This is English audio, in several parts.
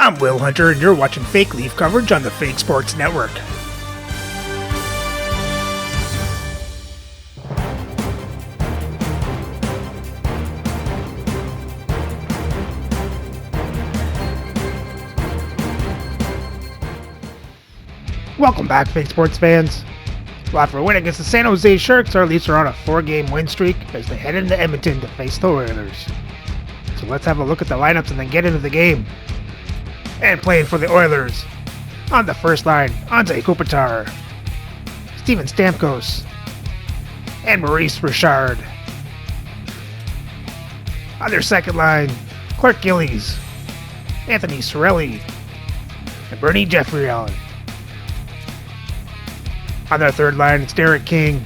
I'm Will Hunter, and you're watching Fake Leaf coverage on the Fake Sports Network. Welcome back, Fake Sports fans. Well, after a win against the San Jose Sharks, our Leafs are on a 4-game win streak as they head into Edmonton to face the Oilers. So let's have a look at the lineups and then get into the game. And playing for the Oilers, on the first line, Anze Kopitar, Steven Stamkos, and Maurice Richard. On their second line, Clark Gillies, Anthony Cirelli, and Bernie Jeffrey-Allen. On their third line, it's Derek King,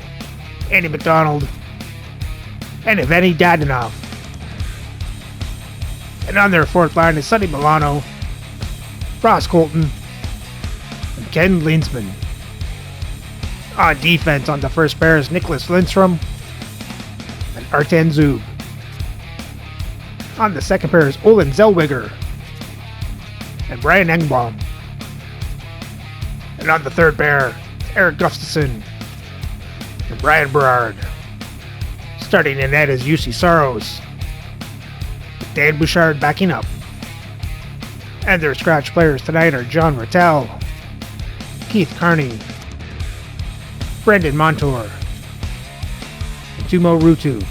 Andy McDonald, and Evgeny Dadonov. And on their fourth line is Sonny Milano, Ross Colton, and Ken Linzman. On defense, on the first pair is Nicholas Lindstrom and Artem Zub. On the second pair is Olin Zellweger and Brian Engbaum. And on the third pair, Eric Gustafsson and Brian Berard. Starting in net is UC Saros, with Dan Bouchard backing up. And their scratch players tonight are John Rattel, Keith Carney, Brendan Montour, and Tumo Ruutu.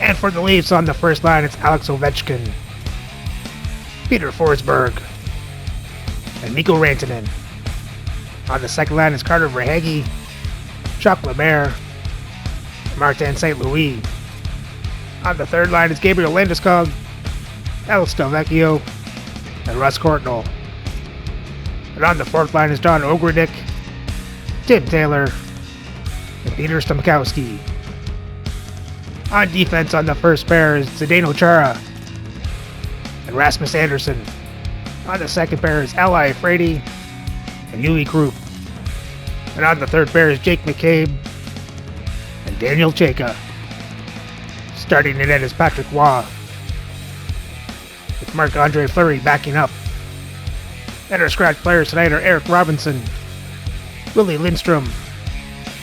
And for the Leafs on the first line, it's Alex Ovechkin, Peter Forsberg, and Mikko Rantanen. On the second line is Carter Verhaeghe, Jacques Lemaire, and Martin St. Louis. On the third line is Gabriel Landeskog, Alex Delvecchio, and Russ Courtnall. And on the fourth line is John Ogrodnik, Tim Taylor, and Peter Stamkowski. On defense on the first pair is Zdeno Chara and Rasmus Andersson. On the second pair is Ally Frady and Yuli Krupp. And on the third pair is Jake McCabe and Daniel Chayka. Starting in net is Patrick Waugh, with Marc-Andre Fleury backing up. And our scratch players tonight are Eric Robinson, Willie Lindstrom,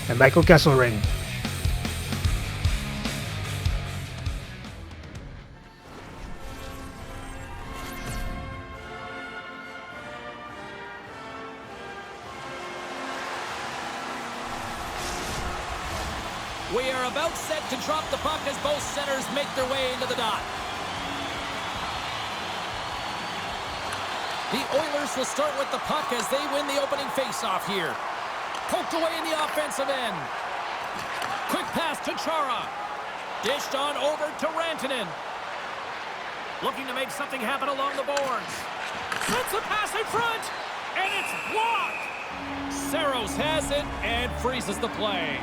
and Michael Kesselring. We are about set to drop the puck as both centers make their way into the dot. The Oilers will start with the puck as they win the opening faceoff here. Poked away in the offensive end. Quick pass to Chara. Dished on over to Rantanen. Looking to make something happen along the boards. Sends a pass in front, and it's blocked. Saros has it and freezes the play.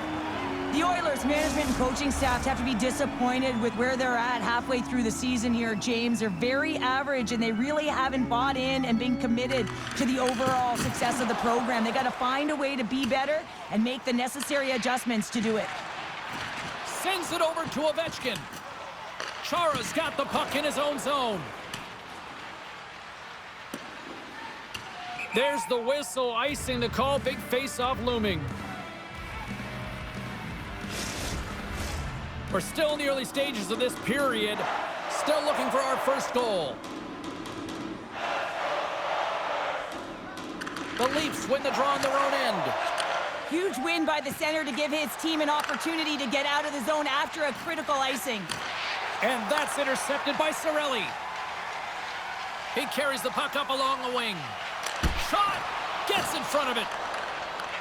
The Oilers management and coaching staff have to be disappointed with where they're at halfway through the season here, James. They're very average, and they really haven't bought in and been committed to the overall success of the program. They got to find a way to be better and make the necessary adjustments to do it. Sends it over to Ovechkin. Chara's got the puck in his own zone. There's the whistle, icing the call. Big face-off looming. We're still in the early stages of this period. Still looking for our first goal. The Leafs win the draw on their own end. Huge win by the center to give his team an opportunity to get out of the zone after a critical icing. And that's intercepted by Cirelli. He carries the puck up along the wing. Shot! Gets in front of it.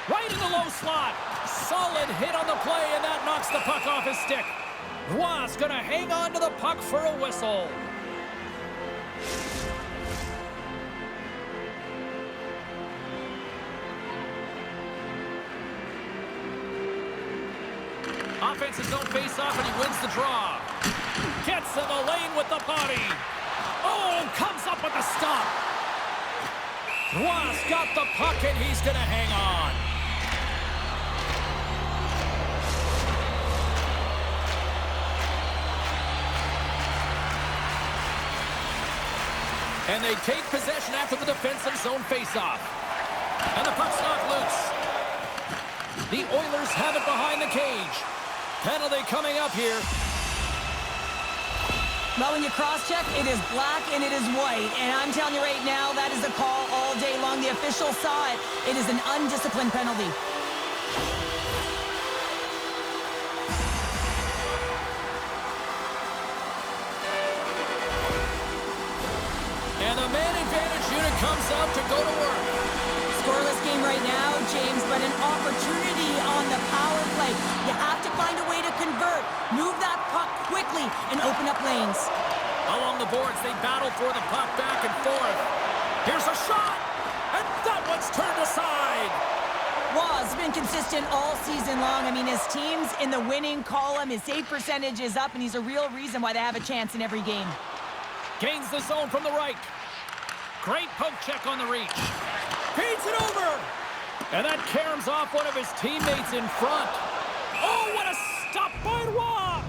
Right in the low slot. Solid hit on the play, and that knocks the puck off his stick. Roy's gonna hang on to the puck for a whistle. Offensive zone face-off, and he wins the draw. Gets in the lane with the body. Oh, comes up with the stop. Roy's got the puck, and he's gonna hang on. And they take possession after the defensive zone faceoff. And the puck's knocked loose. The Oilers have it behind the cage. Penalty coming up here. Well, when you cross-check, it is black and it is white. And I'm telling you right now, that is a call all day long. The official saw it. It is an undisciplined penalty. And the man advantage unit comes out to go to work. Scoreless game right now, James, but an opportunity on the power play. You have to find a way to convert. Move that puck quickly and open up lanes. Along the boards, they battle for the puck back and forth. Here's a shot, and that one's turned aside. Waugh's been consistent all season long. I mean, his team's in the winning column. His save percentage is up, and he's a real reason why they have a chance in every game. Gains the zone from the right. Great poke check on the reach. Feeds it over. And that caroms off one of his teammates in front. Oh, what a stop by Waugh!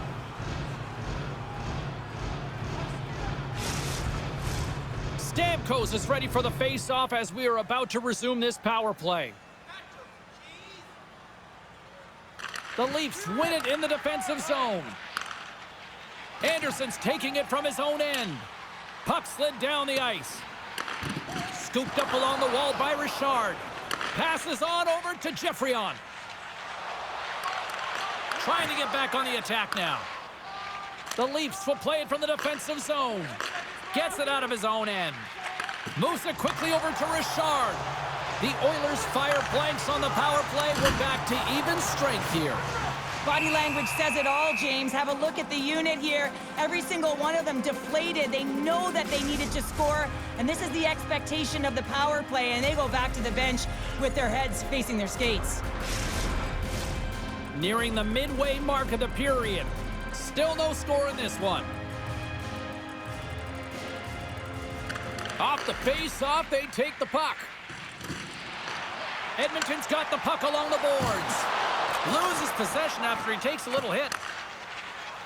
Stamkos is ready for the face-off as we are about to resume this power play. The Leafs win it in the defensive zone. Anderson's taking it from his own end. Puck slid down the ice. Scooped up along the wall by Richard. Passes on over to Geoffrion. Trying to get back on the attack now. The Leafs will play it from the defensive zone. Gets it out of his own end. Moves it quickly over to Richard. The Oilers fire blanks on the power play. We're back to even strength here. Body language says it all, James. Have a look at the unit here. Every single one of them deflated. They know that they needed to score, and this is the expectation of the power play, and they go back to the bench with their heads facing their skates. Nearing the midway mark of the period. Still no score in this one. Off the face-off, they take the puck. Edmonton's got the puck along the boards. Loses possession after he takes a little hit.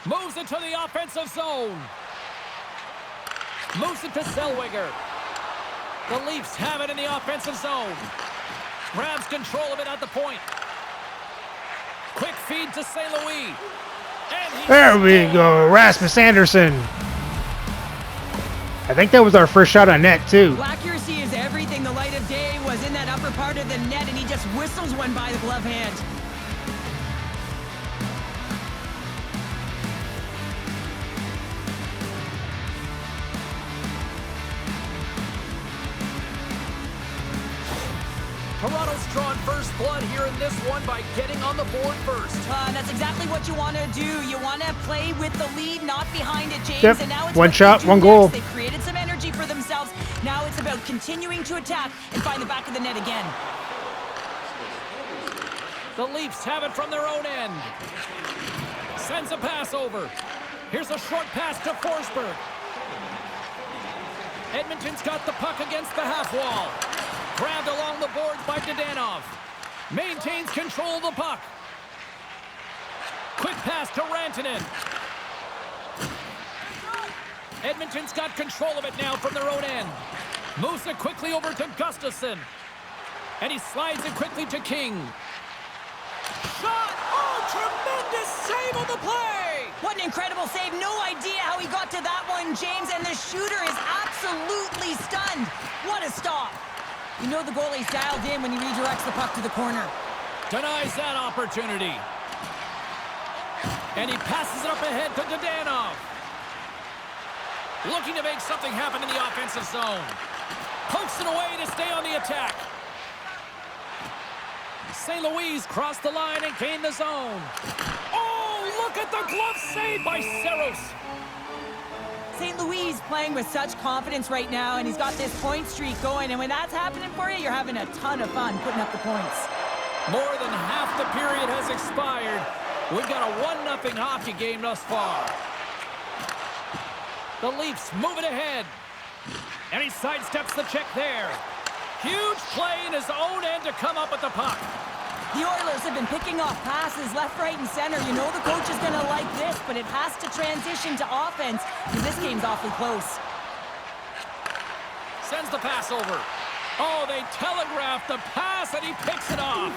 Moves it to the offensive zone. Moves it to Zellweger. The Leafs have it in the offensive zone. Grabs control of it at the point. Quick feed to St. Louis. There we go, Rasmus Andersson. I think that was our first shot on net, too. Well, accuracy is everything. The light of day was in that upper part of the net, and he just whistles one by the glove hand. Toronto's drawn first blood here in this one by getting on the board first. That's exactly what you want to do. You want to play with the lead, not behind it, James. Yep. And now it's one shot, one next. goal. They created some energy for themselves. Now it's about continuing to attack and find the back of the net again. The Leafs have it from their own end. Sends a pass over. Here's a short pass to Forsberg. Edmonton's got the puck against the half wall. Grabbed along the boards by Dadonov. Maintains control of the puck. Quick pass to Rantanen. Edmonton's got control of it now from their own end. Moves it quickly over to Gustafsson. And he slides it quickly to King. Shot! Oh, tremendous save on the play! What an incredible save. No idea how he got to that one, James. And the shooter is absolutely stunned. What a stop. You know the goalie's dialed in when he redirects the puck to the corner. Denies that opportunity. And he passes it up ahead to Dadonov. Looking to make something happen in the offensive zone. Pokes it away to stay on the attack. St. Louis crossed the line and gained the zone. Oh, look at the glove save by Saros. St. Louis playing with such confidence right now, and he's got this point streak going. And when that's happening for you, you're having a ton of fun putting up the points. More than half the period has expired. We've got a 1-0 hockey game thus far. The Leafs move it ahead. And he sidesteps the check there. Huge play in his own end to come up with the puck. The Oilers have been picking off passes left, right, and center. You know the coach is going to like this, but it has to transition to offense because this game's awfully close. Sends the pass over. Oh, they telegraphed the pass, and he picks it off.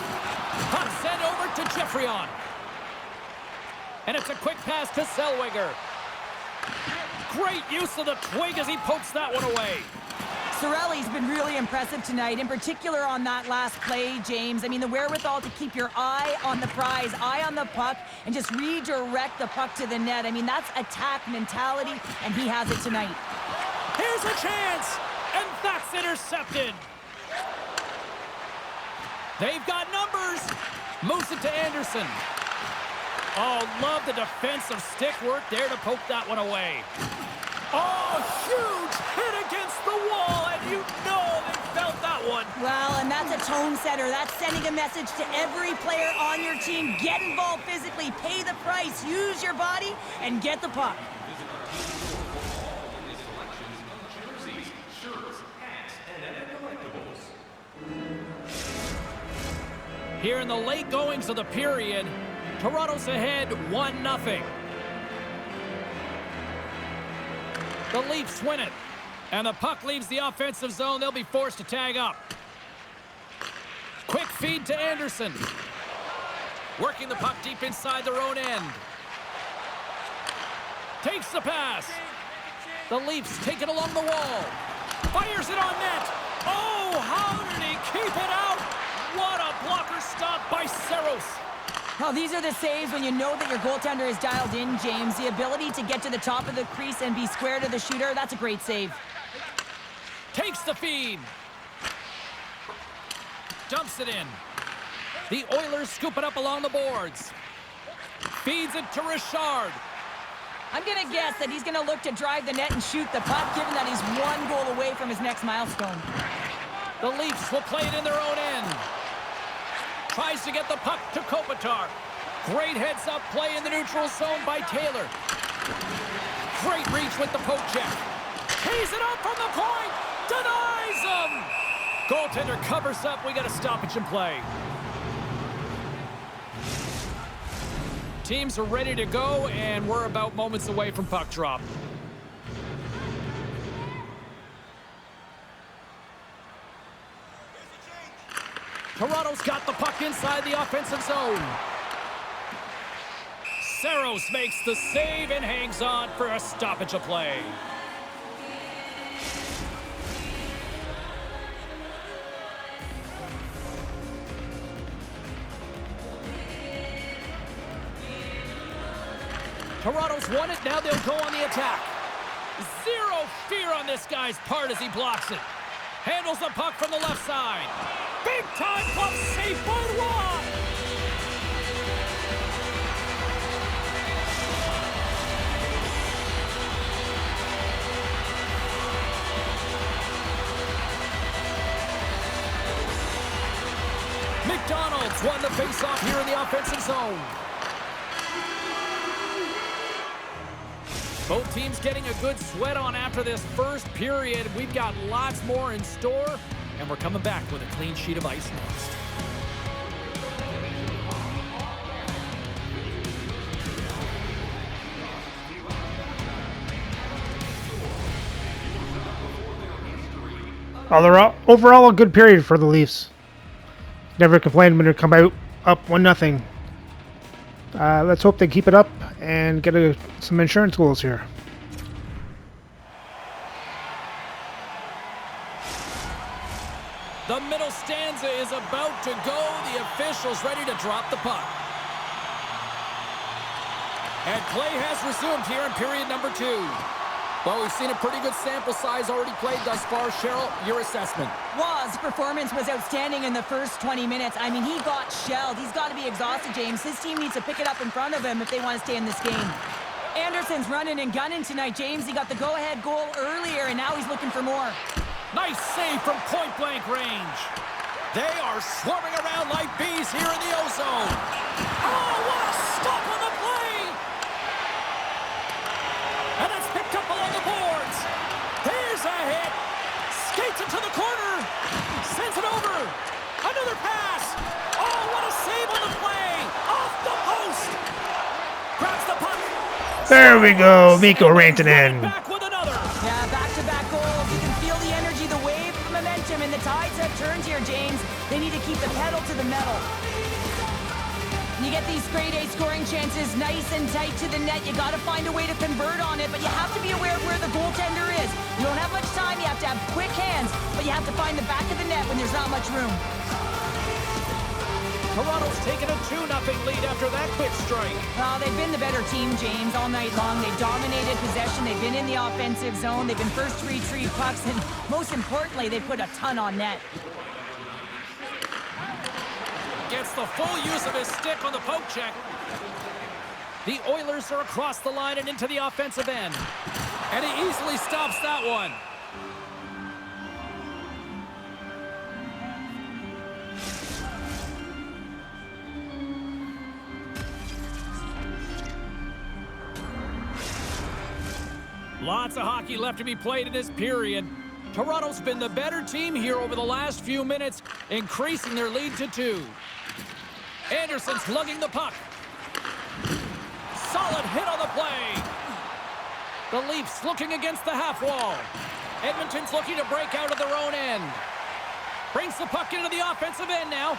Puck sent over to Jeffrion. And it's a quick pass to Zellweger. Great use of the twig as he pokes that one away. Cirelli's been really impressive tonight, in particular on that last play, James. I mean, the wherewithal to keep your eye on the prize, eye on the puck, and just redirect the puck to the net. I mean, that's attack mentality, and he has it tonight. Here's a chance, and that's intercepted. They've got numbers. Moves it to Anderson. Oh, love the defensive stick work there to poke that one away. Oh, huge hit against the wall, and you know they felt that one. Well, and that's a tone setter. That's sending a message to every player on your team. Get involved physically, pay the price, use your body, and get the puck. Here in the late goings of the period, Toronto's ahead 1-0. The Leafs win it, and the puck leaves the offensive zone. They'll be forced to tag up. Quick feed to Anderson. Working the puck deep inside their own end. Takes the pass. The Leafs take it along the wall. Fires it on net. Oh, how did he keep it out? What a blocker stop by Saros. Oh, these are the saves when you know that your goaltender is dialed in, James. The ability to get to the top of the crease and be square to the shooter, that's a great save. Takes the feed. Dumps it in. The Oilers scoop it up along the boards. Feeds it to Richard. I'm going to guess that he's going to look to drive the net and shoot the puck, given that he's one goal away from his next milestone. The Leafs will play it in their own end. Tries to get the puck to Kopitar. Great heads-up play in the neutral zone by Taylor. Great reach with the poke check. Tees it up from the point. Denies him. Goaltender covers up. We got a stoppage in play. Teams are ready to go, and we're about moments away from puck drop. Toronto's got the puck inside the offensive zone. Saros makes the save and hangs on for a stoppage of play. Toronto's won it. Now they'll go on the attack. Zero fear on this guy's part as he blocks it. Handles the puck from the left side. Big time glove save by Roy. McDonald's won the faceoff here in the offensive zone. Both teams getting a good sweat on after this first period. We've got lots more in store, and we're coming back with a clean sheet of ice next. Overall, a good period for the Leafs. Never complained when they come out up 1-0. Let's hope they keep it up and get some insurance goals here. The middle stanza is about to go. The officials ready to drop the puck. And play has resumed here in period number 2. Well, we've seen a pretty good sample size already played thus far. Cheryl, your assessment. Well, his performance was outstanding in the first 20 minutes. I mean, he got shelled. He's got to be exhausted, James. His team needs to pick it up in front of him if they want to stay in this game. Anderson's running and gunning tonight, James. He got the go-ahead goal earlier, and now he's looking for more. Nice save from point-blank range. They are swarming around like bees here in the ozone. Oh, what a stop on the play! And it's picked up along the boards. Here's a hit. Skates it to the corner. Sends it over. Another pass. Oh, what a save on the play. Off the post. Grabs the puck. There we go, Mikko Rantanen. Back with another. Yeah, back-to-back goals. You can feel the energy, the momentum, and the tides have turned here, James. They need to keep the pedal to the metal. You get these grade A scoring chances nice and tight to the net. You got to find a way to convert on it, but you have to be aware of where the goaltender is. You don't have much time. You have to have quick hands, but you have to find the back of the net when there's not much room. Toronto's taken a 2-0 lead after that quick strike. They've been the better team, James, all night long. They've dominated possession. They've been in the offensive zone. They've been first to retrieve pucks, and most importantly, they put a ton on net. Gets the full use of his stick on the poke check. The Oilers are across the line and into the offensive end. And he easily stops that one. Lots of hockey left to be played in this period. Toronto's been the better team here over the last few minutes, increasing their lead to 2. Anderson's lugging the puck. Solid hit on the play. The Leafs looking against the half wall. Edmonton's looking to break out of their own end. Brings the puck into the offensive end now.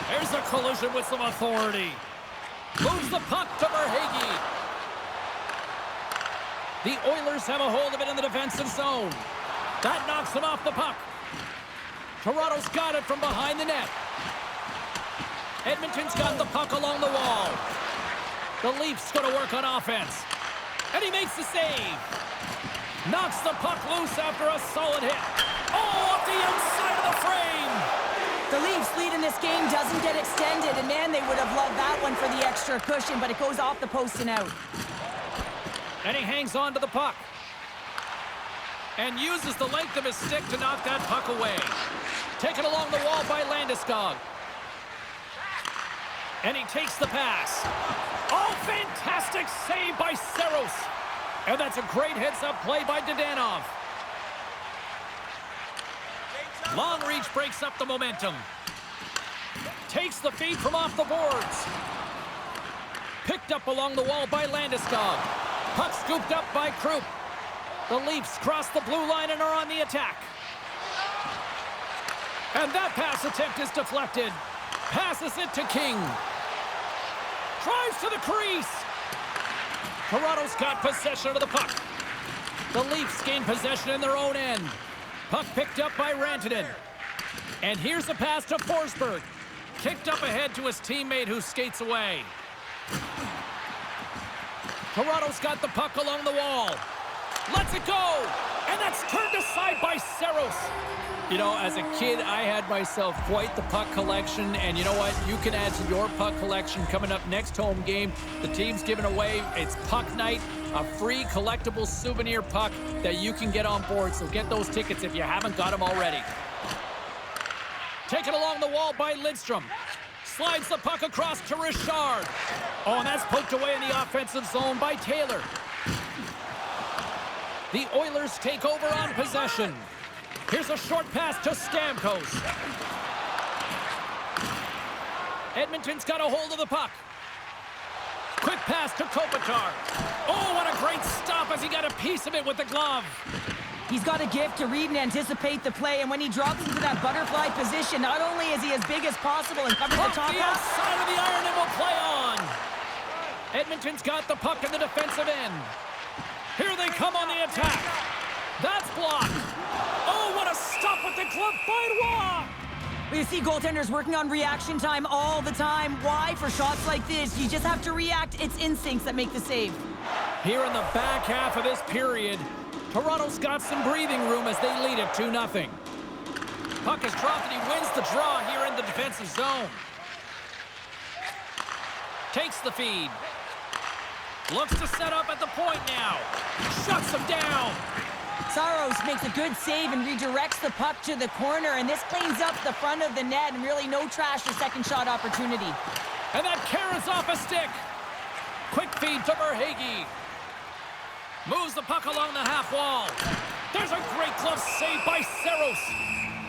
There's a collision with some authority. Moves the puck to Verhaeghe. The Oilers have a hold of it in the defensive zone. That knocks him off the puck. Toronto's got it from behind the net. Edmonton's got the puck along the wall. The Leafs going to work on offense. And he makes the save. Knocks the puck loose after a solid hit. Oh, off the outside of the frame. The Leafs' lead in this game doesn't get extended, and man, they would have loved that one for the extra cushion, but it goes off the post and out. And he hangs on to the puck. And uses the length of his stick to knock that puck away. Taken along the wall by Landeskog. And he takes the pass. Oh, fantastic save by Saros. And that's a great heads-up play by Dadonov. Long reach breaks up the momentum. Takes the feed from off the boards. Picked up along the wall by Landeskog. Puck scooped up by Krupp. The Leafs cross the blue line and are on the attack. And that pass attempt is deflected. Passes it to King. Drives to the crease. Toronto's got possession of the puck. The Leafs gain possession in their own end. Puck picked up by Rantanen. And here's a pass to Forsberg. Kicked up ahead to his teammate who skates away. Toronto's got the puck along the wall. Lets it go. And that's turned aside by Saros. You know, as a kid, I had myself quite the puck collection. And you know what? You can add to your puck collection coming up next home game. The team's giving away, it's puck night, a free collectible souvenir puck that you can get on board. So get those tickets if you haven't got them already. Taken along the wall by Lidstrom. Slides the puck across to Richard. Oh, and that's poked away in the offensive zone by Taylor. The Oilers take over on possession. Here's a short pass to Stamkos. Edmonton's got a hold of the puck. Quick pass to Kopitar. Oh, what a great stop as he got a piece of it with the glove. He's got a gift to read and anticipate the play, and when he drops into that butterfly position, not only is he as big as possible and covers the top the half. outside of the iron and will play on. Edmonton's got the puck in the defensive end. Here they come on the attack. That's blocked. Oh, what a stop with the glove by Waugh. You see goaltenders working on reaction time all the time. Why? For shots like this, you just have to react. It's instincts that make the save. Here in the back half of this period, Toronto's got some breathing room as they lead it 2-0. Puck is dropped and he wins the draw here in the defensive zone. Takes the feed. Looks to set up at the point now. Shuts him down. Saros makes a good save and redirects the puck to the corner, and this cleans up the front of the net and really no trash for second shot opportunity. And that carries off a stick. Quick feed to Verhaeghe. Moves the puck along the half wall. There's a great glove save by Saros.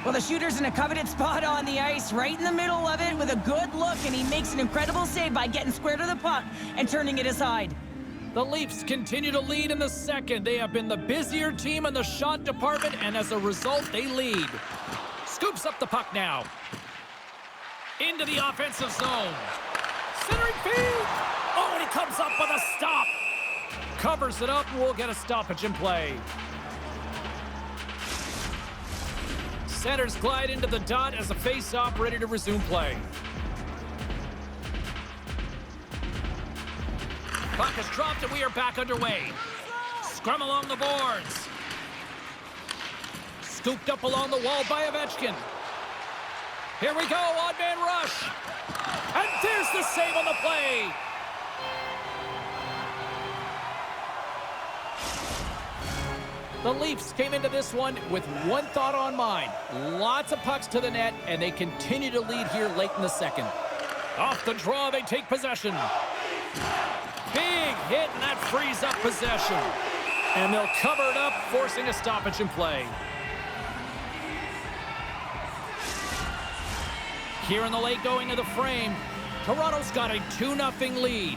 Well, the shooter's in a coveted spot on the ice, right in the middle of it with a good look, and he makes an incredible save by getting square to the puck and turning it aside. The Leafs continue to lead in the second. They have been the busier team in the shot department, and as a result, they lead. Scoops up the puck now. Into the offensive zone. Centering feed. Oh, and he comes up with a stop. Covers it up, and we'll get a stoppage in play. Centers glide into the dot as a face-off ready to resume play. Puck is dropped and we are back underway. Scrum along the boards. Scooped up along the wall by Ovechkin. Here we go, odd man rush. And there's the save on the play. The Leafs came into this one with one thought on mind. Lots of pucks to the net, and they continue to lead here late in the second. Off the draw, they take possession. Big hit, and that frees up possession. And they'll cover it up, forcing a stoppage in play. Here in the late going to the frame, Toronto's got a 2-0 lead.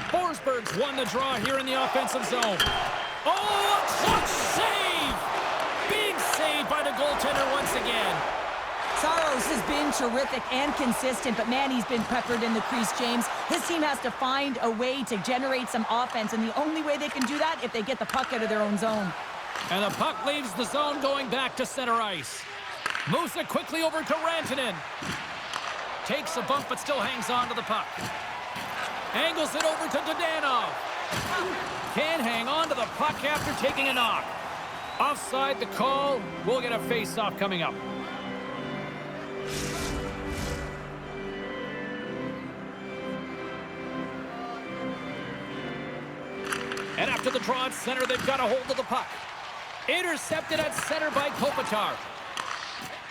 Forsberg's won the draw here in the offensive zone. Oh, a clutch save! Big save by the goaltender once again. Saros has been terrific and consistent, but man, he's been peppered in the crease, James. His team has to find a way to generate some offense, and the only way they can do that if they get the puck out of their own zone. And the puck leaves the zone going back to center ice. Moves it quickly over to Rantanen. Takes a bump but still hangs on to the puck. Angles it over to Dadonov. Can't hang on to the puck after taking a knock. Offside the call. We'll get a face-off coming up. And after the draw at center, they've got a hold of the puck. Intercepted at center by Kopitar.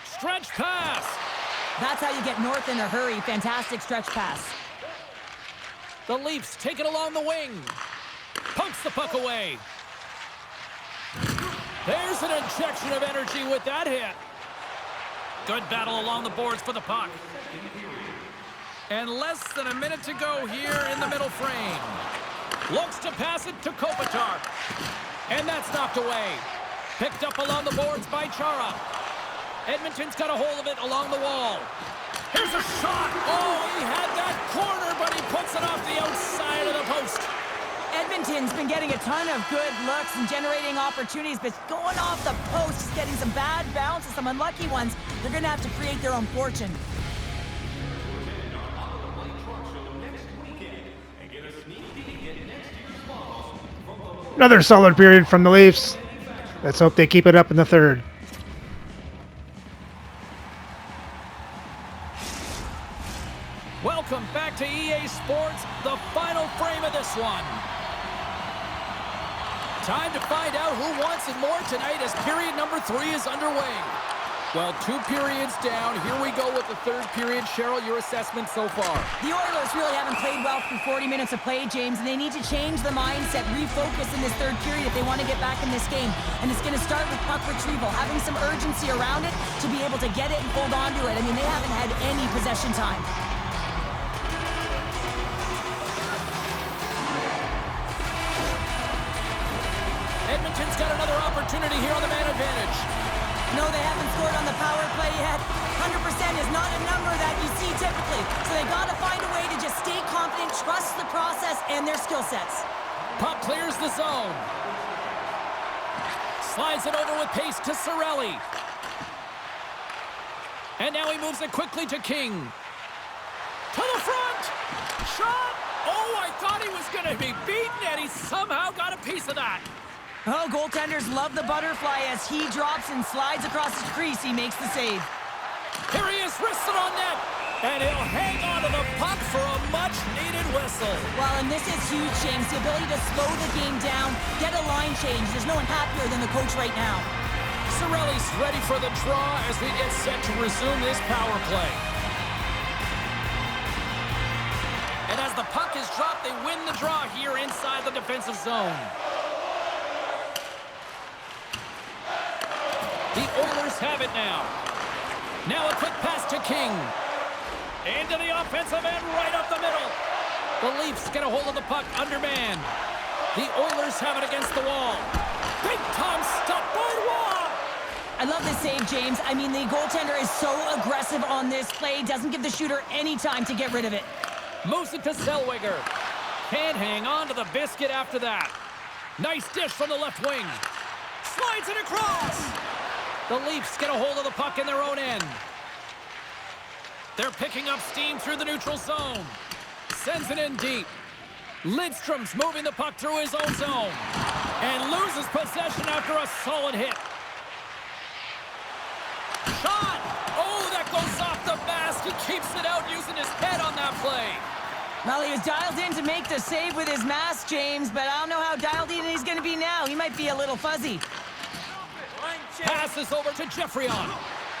Stretch pass. That's how you get north in a hurry. Fantastic stretch pass. The Leafs take it along the wing. Pumps the puck away. There's an injection of energy with that hit. Good battle along the boards for the puck. And less than a minute to go here in the middle frame. Looks to pass it to Kopitar. And that's knocked away. Picked up along the boards by Chara. Edmonton's got a hold of it along the wall. Here's a shot. Oh, he had that corner, but he puts it off the outside of the post. Edmonton's been getting a ton of good looks and generating opportunities, but going off the post, just getting some bad bounces, some unlucky ones. They're going to have to create their own fortune. Another solid period from the Leafs. Let's hope they keep it up in the third. Welcome back to EA Sports, the final frame of this one. Time to find out who wants it more tonight as period number 3 is underway. Well, 2 periods down. Here we go with the third period. Cheryl, your assessment so far? The Oilers really haven't played well through 40 minutes of play, James, and they need to change the mindset, refocus in this third period if they want to get back in this game. And it's going to start with puck retrieval, having some urgency around it to be able to get it and hold on to it. I mean, they haven't had any possession time. Edmonton's got another opportunity here on the man advantage. No, they haven't scored on the power play yet. 100% is not a number that you see typically. So they got to find a way to just stay confident, trust the process and their skill sets. Puck clears the zone. Slides it over with pace to Cirelli. And now he moves it quickly to King. To the front! Shot! Oh, I thought he was going to be beaten, and he somehow got a piece of that. Oh, goaltenders love the butterfly as he drops and slides across his crease. He makes the save. Here he is, wristed on net. And he'll hang on to the puck for a much-needed whistle. Well, and this is huge, James. The ability to slow the game down, get a line change. There's no one happier than the coach right now. Cirelli's ready for the draw as we get set to resume this power play. And as the puck is dropped, they win the draw here inside the defensive zone. The Oilers have it now. Now a quick pass to King. Into the offensive end, right up the middle. The Leafs get a hold of the puck, undermanned. The Oilers have it against the wall. Big time stop by Roy. I love this save, James. I mean, the goaltender is so aggressive on this play. Doesn't give the shooter any time to get rid of it. Moves it to Zellweger. Can't hang on to the biscuit after that. Nice dish from the left wing. Slides it across. The Leafs get a hold of the puck in their own end. They're picking up steam through the neutral zone. Sends it in deep. Lidstrom's moving the puck through his own zone. And loses possession after a solid hit. Shot! Oh, that goes off the mask. He keeps it out using his head on that play. Well, he was dialed in to make the save with his mask, James, but I don't know how dialed in he's going to be now. He might be a little fuzzy. Passes over to Geoffrion.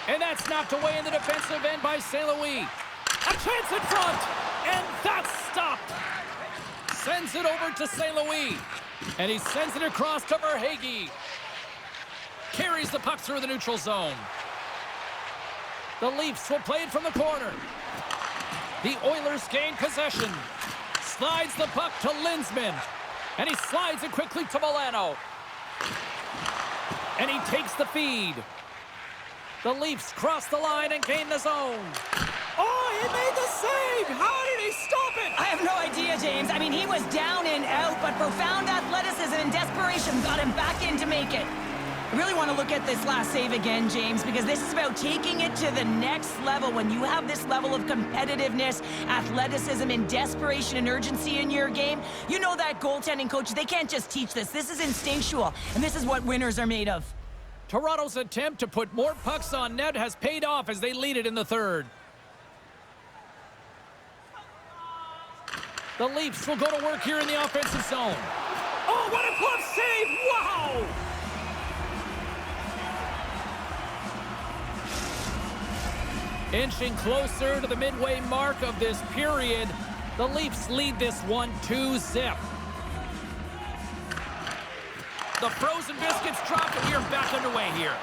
And that's knocked away in the defensive end by St. Louis. A chance in front! And that's stopped! Sends it over to St. Louis. And he sends it across to Verhaeghe. Carries the puck through the neutral zone. The Leafs will play it from the corner. The Oilers gain possession. Slides the puck to Lindsman. And he slides it quickly to Milano. And he takes the feed. The Leafs cross the line and gain the zone. Oh, he made the save! How did he stop it? I have no idea, James. I mean, he was down and out, but profound athleticism and desperation got him back in to make it. I really want to look at this last save again, James, because this is about taking it to the next level. When you have this level of competitiveness, athleticism, and desperation and urgency in your game, you know that goaltending coaches, they can't just teach this. This is instinctual, and this is what winners are made of. Toronto's attempt to put more pucks on net has paid off as they lead it in the third. The Leafs will go to work here in the offensive zone. Oh, what a glove save! Wow! Inching closer to the midway mark of this period, the Leafs lead this one 2-0. The frozen biscuits dropped, and we are back underway here.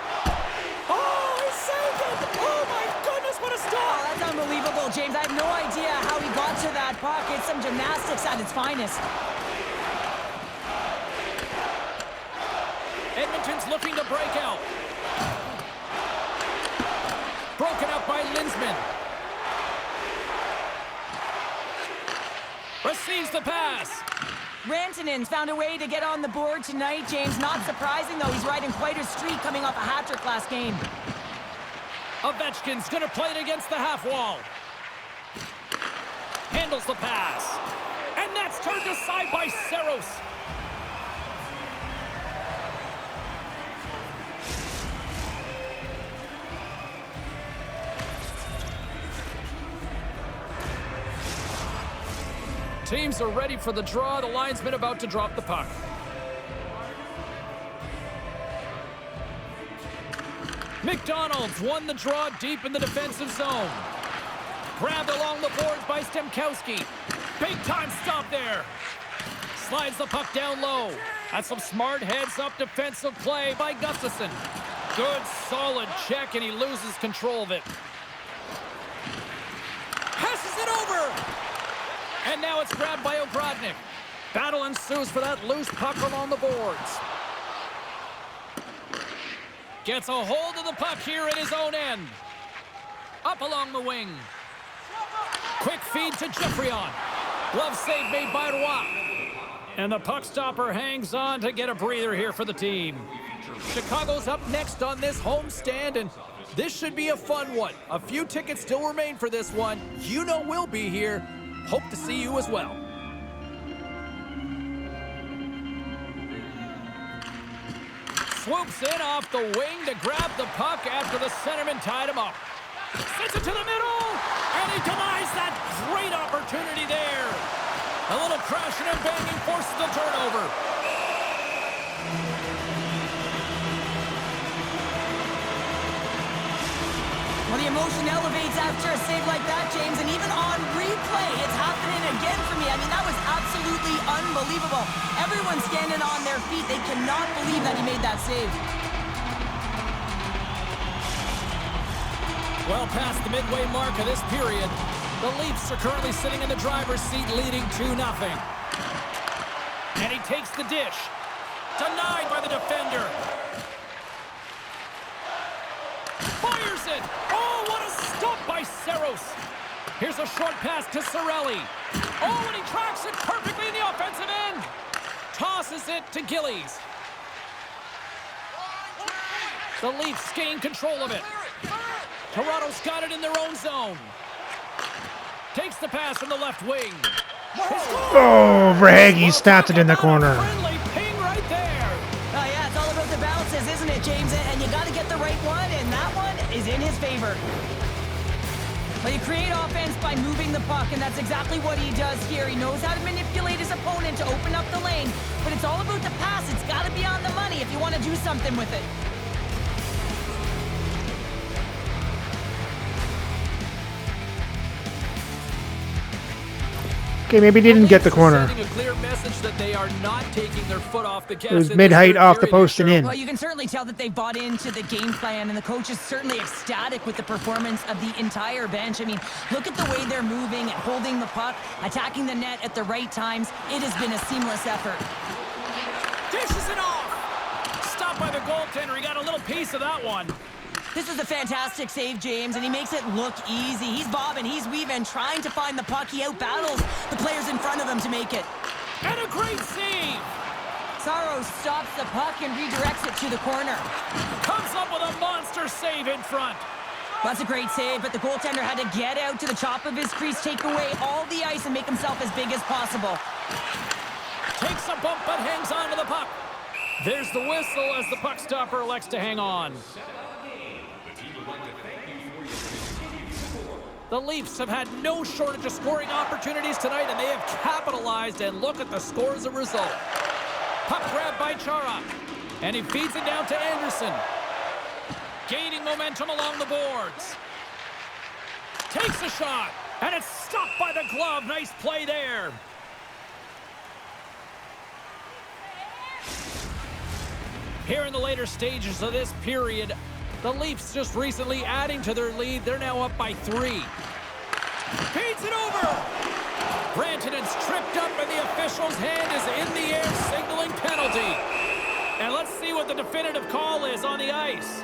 Oh, he saved it! Oh, my goodness, what a Oh, stop! that's unbelievable, James. I have no idea how he got to that puck. It's some gymnastics at its finest. Edmonton's looking to break out. Broken up by Lindsman. Receives the pass. Rantanen's found a way to get on the board tonight, James. Not surprising, though. He's riding quite a streak coming off a hat-trick last game. Ovechkin's going to play it against the half wall. Handles the pass. And that's turned aside by Saros. Teams are ready for the draw. The linesman about to drop the puck. McDonald's won the draw deep in the defensive zone. Grabbed along the boards by Stemkowski. Big time stop there. Slides the puck down low. That's some smart heads-up defensive play by Gustafsson. Good, solid check, and he loses control of it. Passes it over. And now it's grabbed by Ogrodnik. Battle ensues for that loose puck along the boards. Gets a hold of the puck here at his own end. Up along the wing. Quick feed to Geoffrion. Glove save made by Roy. And the puck stopper hangs on to get a breather here for the team. Chicago's up next on this homestand, and this should be a fun one. A few tickets still remain for this one. You know we'll be here. Hope to see you as well. Swoops in off the wing to grab the puck after the centerman tied him up. Sends it to the middle, and he denies that great opportunity there. A little crashing and banging forces the turnover. Well, the emotion elevates after a save like that, James, and even on replay, it's happening again for me. I mean, that was absolutely unbelievable. Everyone's standing on their feet. They cannot believe that he made that save. Well past the midway mark of this period, The Leafs are currently sitting in the driver's seat, leading 2-0. And he takes the dish. Denied by the defender. Fires it. Oh, what a stop by Saros. Here's a short pass to Cirelli. Oh, and he tracks it perfectly in the offensive end. Tosses it to Gillies. The Leafs gain control of it. Toronto's got it in their own zone. Takes the pass from the left wing. Oh, Verhaeghe stopped it in the corner. Friendly ping right there. Oh, yeah, it's all about the bounces, isn't it, James? And you got to get the right one, and that one is in his favor. Well, you create offense by moving the puck, and that's exactly what he does here. He knows how to manipulate his opponent to open up the lane, but it's all about the pass. It's got to be on the money if you want to do something with it. Okay, maybe he didn't get the corner. Sending a clear message that they are not taking their foot off the gas. It was mid-height off the post and in. Well, you can certainly tell that they bought into the game plan, and the coach is certainly ecstatic with the performance of the entire bench. I mean, look at the way they're moving and holding the puck, attacking the net at the right times. It has been a seamless effort. Dishes it off. Stopped by the goaltender. He got a little piece of that one. This is a fantastic save, James, and he makes it look easy. He's bobbing, he's weaving, trying to find the puck. He outbattles the players in front of him to make it. And a great save. Saros stops the puck and redirects it to the corner. Comes up with a monster save in front. That's a great save, but the goaltender had to get out to the top of his crease, take away all the ice, and make himself as big as possible. Takes a bump but hangs on to the puck. There's the whistle as the puck stopper elects to hang on. The Leafs have had no shortage of scoring opportunities tonight, and they have capitalized, and look at the score as a result. Puck grab by Chara, and he feeds it down to Anderson. Gaining momentum along the boards. Takes a shot, and it's stopped by the glove. Nice play there. Here in the later stages of this period, the Leafs just recently adding to their lead. They're now up by 3. Feeds it over. Rantanen's tripped up, and the official's hand is in the air, signaling penalty. And let's see what the definitive call is on the ice.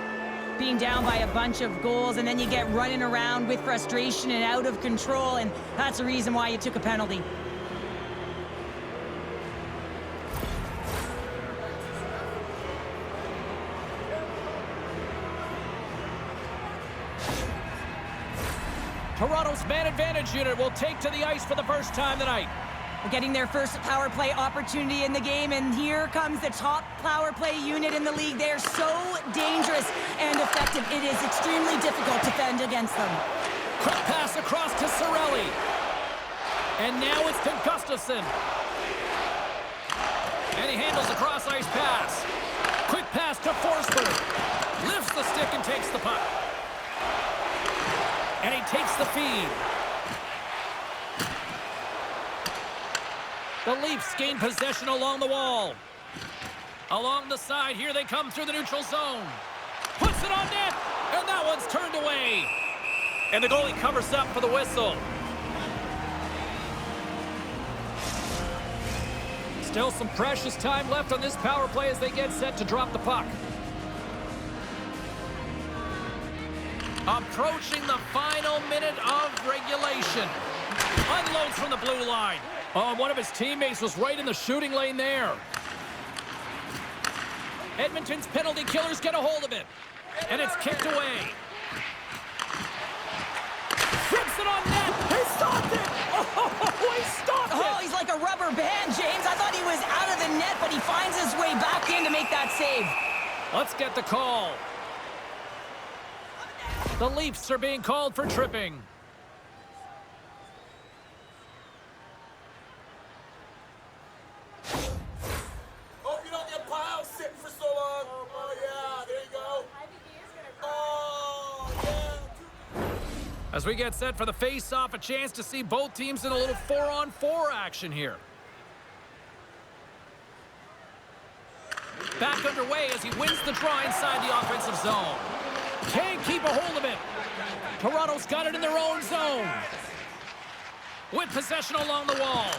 Being down by a bunch of goals, and then you get running around with frustration and out of control, and that's the reason why you took a penalty. Toronto's man advantage unit will take to the ice for the first time tonight. Getting their first power play opportunity in the game, and here comes the top power play unit in the league. They're so dangerous and effective. It is extremely difficult to defend against them. Quick pass across to Cirelli. And now it's to Gustafsson. And he handles a cross-ice pass. Quick pass to Forsberg. Lifts the stick and takes the puck. And he takes the feed. The Leafs gain possession along the wall. Along the side, here they come through the neutral zone. Puts it on net, and that one's turned away. And the goalie covers up for the whistle. Still some precious time left on this power play as they get set to drop the puck. Approaching the final minute of regulation. Unloads from the blue line. Oh, one of his teammates was right in the shooting lane there. Edmonton's penalty killers get a hold of it. And it's kicked away. Trips it on net. He stopped it. Oh, he stopped it. Oh, he's like a rubber band, James. I thought he was out of the net, but he finds his way back in to make that save. Let's get the call. The Leafs are being called for tripping. Hope you don't get piled sitting for so long. Oh, yeah, there you go. Oh, yeah. As we get set for the face-off, a chance to see both teams in a little 4-on-4 action here. Back underway as he wins the draw inside the offensive zone. Can't keep a hold of it. Toronto's got it in their own zone. with possession along the wall.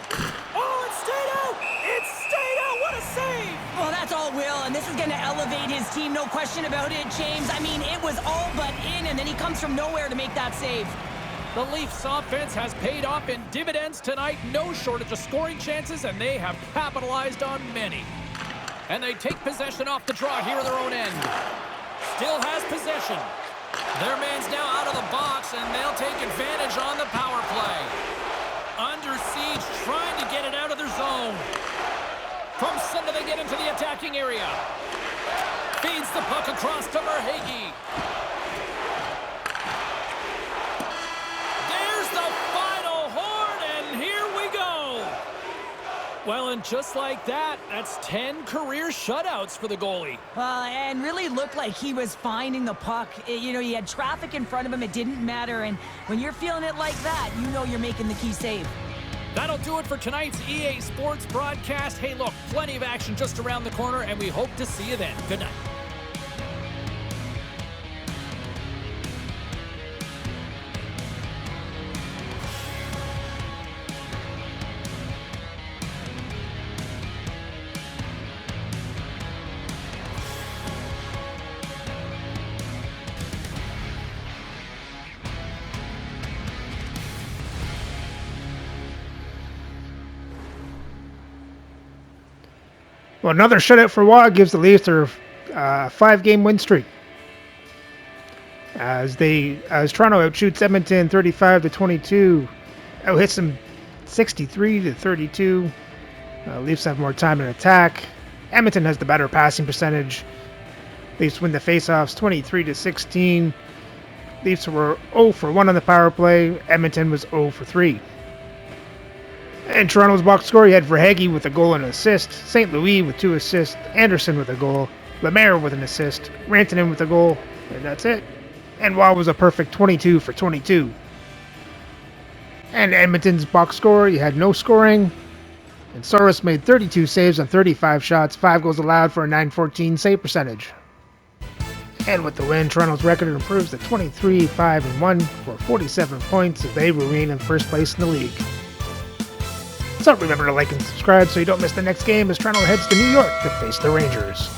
Oh, it stayed out! It stayed out! What a save! Well, that's all Will, and this is going to elevate his team, no question about it, James. I mean, it was all but in, and then he comes from nowhere to make that save. The Leafs offense has paid off in dividends tonight. No shortage of scoring chances, and they have capitalized on many. And they take possession off the draw here in their own end. Still has possession. Their man's now out of the box, and they'll take advantage on the power play. Under siege, trying to get it out of their zone. From center, they get into the attacking area. Feeds the puck across to Verhaeghe. There's the final horn, and here we go. Well, and just like that, that's 10 career shutouts for the goalie. And really looked like he was finding the puck. You know, he had traffic in front of him. It didn't matter. And when you're feeling it like that, you know you're making the key save. That'll do it for tonight's EA Sports broadcast. Hey, look, plenty of action just around the corner, and we hope to see you then. Good night. Well, another shutout for Waugh gives the Leafs their 5-game win streak. As Toronto outshoots Edmonton 35-22, outhits them 63-32. Leafs have more time in attack. Edmonton has the better passing percentage. Leafs win the faceoffs 23-16. Leafs were 0 for 1 on the power play. Edmonton was 0 for 3. In Toronto's box score, you had Verhaeghe with a goal and an assist, St. Louis with 2 assists, Anderson with a goal, Lemaire with an assist, Rantanen with a goal, and that's it. And Waugh was a perfect 22 for 22. And Edmonton's box score, you had no scoring, and Saros made 32 saves on 35 shots, 5 goals allowed for a .914 save percentage. And with the win, Toronto's record improves to 23-5-1 for 47 points as they remain in first place in the league. So remember to like and subscribe so you don't miss the next game as Toronto heads to New York to face the Rangers.